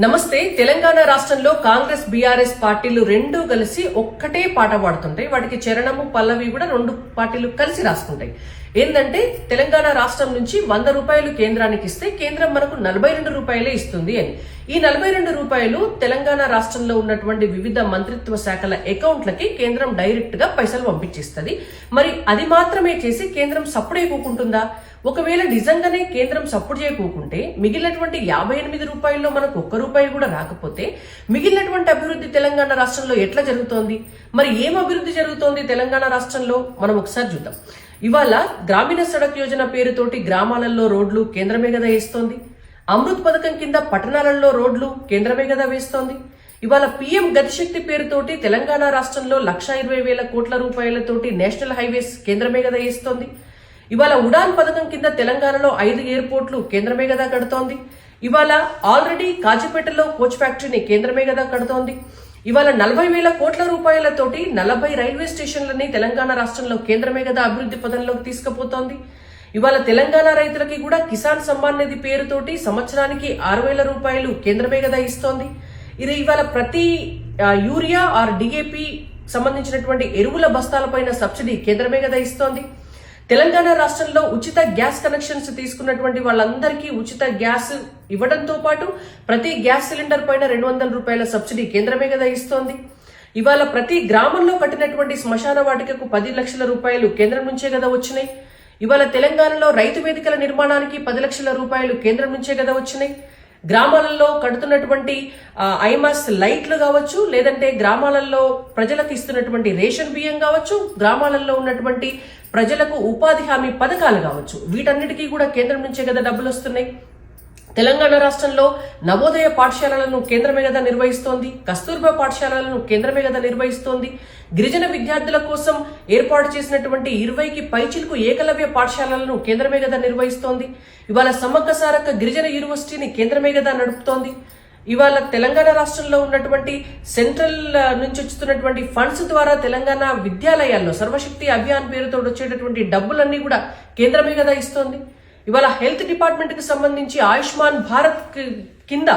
నమస్తే. తెలంగాణ రాష్ట్రంలో కాంగ్రెస్ బీఆర్ఎస్ పార్టీలు రెండూ కలిసి ఒక్కటే పాట పాడుతుంటాయి. వాటికి చరణము పల్లవి కూడా రెండు పార్టీలు కలిసి రాసుకుంటాయి. ఏంటంటే తెలంగాణ రాష్ట్రం నుంచి 100 రూపాయలు కేంద్రానికి ఇస్తే కేంద్రం మనకు 42 రూపాయలే ఇస్తుంది అని. ఈ 42 రూపాయలు తెలంగాణ రాష్ట్రంలో ఉన్నటువంటి వివిధ మంత్రిత్వ శాఖల అకౌంట్లకి కేంద్రం డైరెక్ట్ గా పైసలు పంపించేస్తుంది. మరి అది మాత్రమే చేసి కేంద్రం సప్పుడు చేయకుంటుందా? ఒకవేళ నిజంగానే కేంద్రం సపోర్ట్ చేయకుంటే మిగిలినటువంటి 58 రూపాయల్లో మనకు 1 రూపాయి కూడా రాకపోతే మిగిలినటువంటి అభివృద్ధి తెలంగాణ రాష్ట్రంలో ఎట్లా జరుగుతోంది? మరి ఏం అభివృద్ధి జరుగుతోంది తెలంగాణ రాష్ట్రంలో మనం ఒకసారి చూద్దాం. ఇవాళ గ్రామీణ సడక్ యోజన పేరుతోటి గ్రామాలలో రోడ్లు కేంద్రమే కదా వేస్తోంది. అమృత్ పథకం కింద పట్టణాలలో రోడ్లు కేంద్రమే కదా వేస్తోంది. ఇవాళ పీఎం గతిశక్తి పేరుతోటి తెలంగాణ రాష్ట్రంలో 1,20,000 కోట్ల రూపాయలతోటి నేషనల్ హైవేస్ కేంద్రమే కదా వేస్తోంది. ఇవాళ ఉడాన్ పథకం కింద తెలంగాణలో 5 ఎయిర్పోర్ట్లు కేంద్రమే కదా కడుతోంది. ఇవాళ ఆల్రెడీ కాజీపేటలో కోచ్ ఫ్యాక్టరీని కేంద్రమే కదా కడుతోంది. ఇవాళ 40,000 కోట్ల రూపాయలతోటి 40 రైల్వే స్టేషన్లని తెలంగాణ రాష్ట్రంలో కేంద్రమే కదా అభివృద్ధి పదంలోకి తీసుకుపోతోంది. ఇవాళ తెలంగాణ రైతులకి కూడా కిసాన్ సమ్మాన్ నిధి పేరుతోటి సంవత్సరానికి 6,000 రూపాయలు కేంద్రమే కదా ఇస్తోంది. ఇది ఇవాళ ప్రతి యూరియా ఆర్ డిఏపి సంబంధించినటువంటి ఎరువుల బస్తాలపైన సబ్సిడీ కేంద్రమే కదా ఇస్తోంది. తెలంగాణ రాష్ట్రంలో ఉచిత గ్యాస్ కనెక్షన్స్ తీసుకున్నటువంటి వాళ్ళందరికీ ఉచిత గ్యాస్ ఇవ్వడంతో పాటు ప్రతి గ్యాస్ సిలిండర్ పైన 200 రూపాయల సబ్సిడీ కేంద్రమే కదా ఇస్తోంది. ఇవాళ ప్రతి గ్రామంలో కట్టినటువంటి శ్మశాన వాటికకు 10 లక్షల రూపాయలు కేంద్రం నుంచే కదా వచ్చినాయి. ఇవాళ తెలంగాణలో రైతు వేదికల నిర్మాణానికి 10 లక్షల రూపాయలు కేంద్రం నుంచే కదా వచ్చినాయి. గ్రామాలలో కడుతున్నటువంటి ఐమాస్ లైట్లు కావచ్చు, లేదంటే గ్రామాలలో ప్రజలకు ఇస్తున్నటువంటి రేషన్ బియ్యం కావచ్చు, గ్రామాలలో ఉన్నటువంటి ప్రజలకు ఉపాధి హామీ పథకాలు కావచ్చు, వీటన్నిటికీ కూడా కేంద్రం నుంచే కదా డబ్బులు వస్తున్నాయి. తెలంగాణ రాష్ట్రంలో నవోదయ పాఠశాలలను కేంద్రమే కదా నిర్వహిస్తోంది. కస్తూర్బా పాఠశాలలను కేంద్రమే కదా నిర్వహిస్తోంది. గిరిజన విద్యార్థుల కోసం ఏర్పాటు చేసినటువంటి 20కి పైచిలకు ఏకలవ్య పాఠశాలలను కేంద్రమే కదా నిర్వహిస్తోంది. ఇవాళ సమ్మక్క సారక్క గిరిజన యూనివర్సిటీని కేంద్రమే కదా నడుపుతోంది. ఇవాళ తెలంగాణ రాష్ట్రంలో ఉన్నటువంటి సెంట్రల్ నుంచి వస్తున్నటువంటి ఫండ్స్ ద్వారా తెలంగాణ విద్యాలయాల్లో సర్వశక్తి అభియాన్ పేరుతో వచ్చేటటువంటి డబ్బులన్నీ కూడా కేంద్రమే కదా ఇస్తోంది. ఇవాళ హెల్త్ డిపార్ట్మెంట్ కి సంబంధించి ఆయుష్మాన్ భారత్ కింద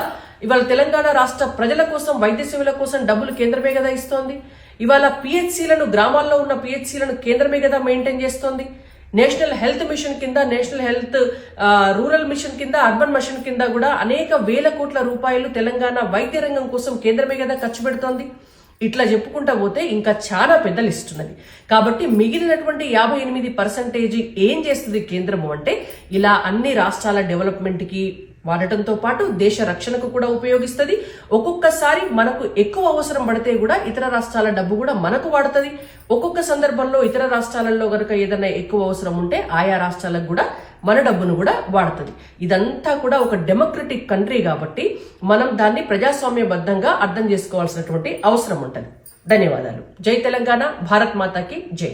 ఇవాళ తెలంగాణ రాష్ట్ర ప్రజల కోసం వైద్య సేవల కోసం డబ్బులు కేంద్రమే కదా ఇస్తోంది. ఇవాళ పిహెచ్సిలను గ్రామాల్లో ఉన్న పిహెచ్సిలను కేంద్రమే కదా మెయింటైన్ చేస్తోంది. నేషనల్ హెల్త్ మిషన్ కింద, నేషనల్ హెల్త్ రూరల్ మిషన్ కింద, అర్బన్ మిషన్ కింద కూడా అనేక వేల కోట్ల రూపాయలు తెలంగాణ వైద్య రంగం కోసం కేంద్రమే కదా ఖర్చు పెడుతోంది. ఇట్లా చెప్పుకుంటా పోతే ఇంకా చాలా పెద్ద లిస్ట్ ఉన్నది. కాబట్టి మిగిలినటువంటి 58% ఏం చేస్తుంది కేంద్రము అంటే ఇలా అన్ని రాష్ట్రాల డెవలప్మెంట్ కి వాడటంతో పాటు దేశ రక్షణకు కూడా ఉపయోగిస్తుంది. ఒక్కొక్కసారి మనకు ఎక్కువ అవసరం పడితే కూడా ఇతర రాష్ట్రాల డబ్బు కూడా మనకు వాడుతుంది. ఒక్కొక్క సందర్భంలో ఇతర రాష్ట్రాలలో గనుక ఏదైనా ఎక్కువ అవసరం ఉంటే ఆయా రాష్ట్రాలకు కూడా మన డబ్బును కూడా వాడుతుంది. ఇదంతా కూడా ఒక డెమోక్రటిక్ కంట్రీ కాబట్టి మనం దాన్ని ప్రజాస్వామ్యబద్ధంగా అర్థం చేసుకోవాల్సినటువంటి అవసరం ఉంటుంది. ధన్యవాదాలు. జై తెలంగాణ. భారత్ మాతాకి జై.